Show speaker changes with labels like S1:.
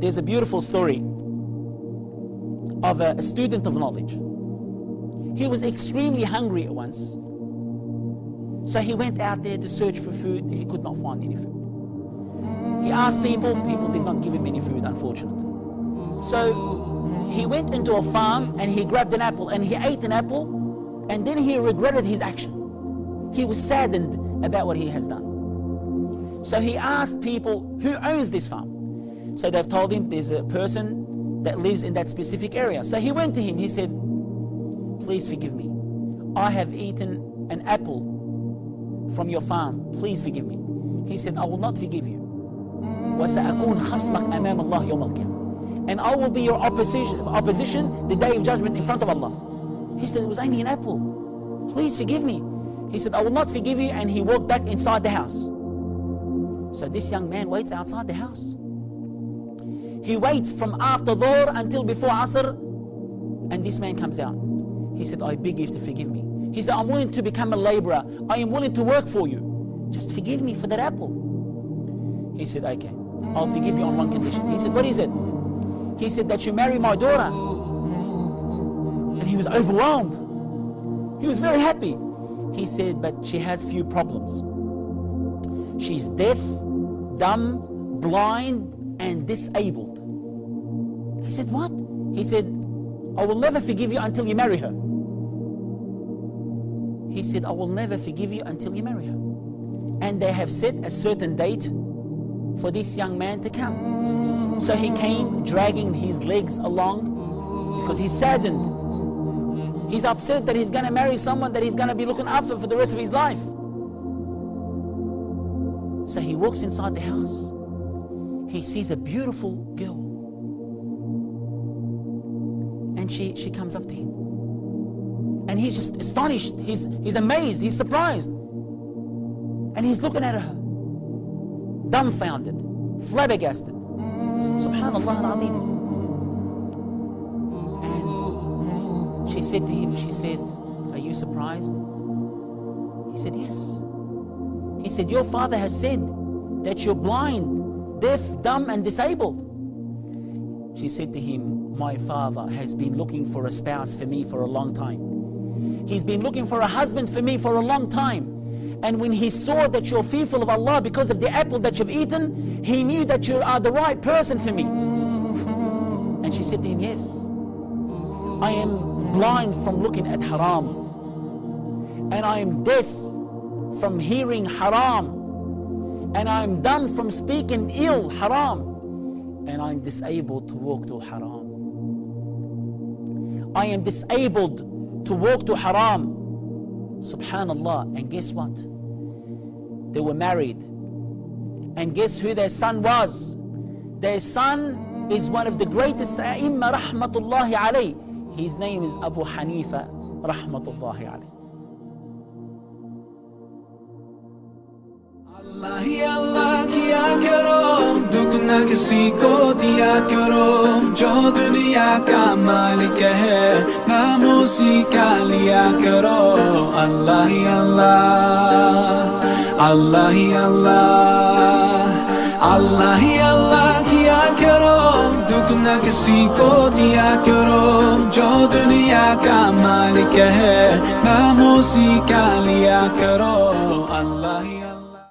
S1: there's a beautiful story of a student of knowledge. He was extremely hungry at once. So he went out there to search for food. He could not find any food. He asked people. People did not give him any food, unfortunately. So he went into a farm and he grabbed an apple and he ate an apple, and then he regretted his action. He was saddened about what he has done. So he asked people, who owns this farm? So they've told him there's a person that lives in that specific area. So he went to him. He said, please forgive me. I have eaten an apple from your farm. Please forgive me. He said, I will not forgive you. وَسَأَكُونْ خَصْمَكْ أَمَامَ اللَّهِ يَوْمَ الْقِيَامَةِ. And I will be your opposition the day of judgment in front of Allah. He said, it was only an apple. Please forgive me. He said, I will not forgive you. And he walked back inside the house. So this young man waits outside the house. He waits from after Dhuhr until before Asr, and this man comes out. He said, I beg you to forgive me. He said, I'm willing to become a laborer. I am willing to work for you. Just forgive me for that apple. He said, okay, I'll forgive you on one condition. He said, what is it? He said, that you marry my daughter. And he was overwhelmed. He was very happy. He said, but she has few problems. She's deaf, dumb, blind, and disabled. He said, what? He said, I will never forgive you until you marry her. He said, I will never forgive you until you marry her. And they have set a certain date for this young man to come. So he came dragging his legs along because he's saddened. He's upset that he's going to marry someone that he's going to be looking after for the rest of his life. So he walks inside the house. He sees a beautiful girl. And she comes up to him. And he's just astonished. He's amazed. He's surprised. And he's looking at her, dumbfounded, flabbergasted. Subhanallah al-Azim. And she said to him, she said, are you surprised? He said, yes. He said, your father has said that you're blind, deaf, dumb, and disabled. She said to him, my father has been looking for a spouse for me for a long time. He's been looking for a husband for me for a long time. And when he saw that you're fearful of Allah because of the apple that you've eaten, he knew that you are the right person for me. And she said to him, yes, I am blind from looking at haram. And I am deaf from hearing haram. And I am dumb from speaking ill haram. And I am disabled to walk to haram. I am disabled to walk to haram. Subhanallah. And guess what? They were married. And guess who their son was? Their son is one of the greatest A'imma rahmatullahi alayh. His name is Abu Hanifa rahmatullahi alayh.
S2: Allah hi Allah kiya karo, dukh na kisi ko diya karo, jo duniya ka malik hai, naam usi ka liya karo. Allah hi Allah, Allah hi Allah, Allah hi Allah kiya karo, dukh na kisi ko diya karo, jo duniya ka malik hai, naam usi ka liya karo. Allah hi Allah.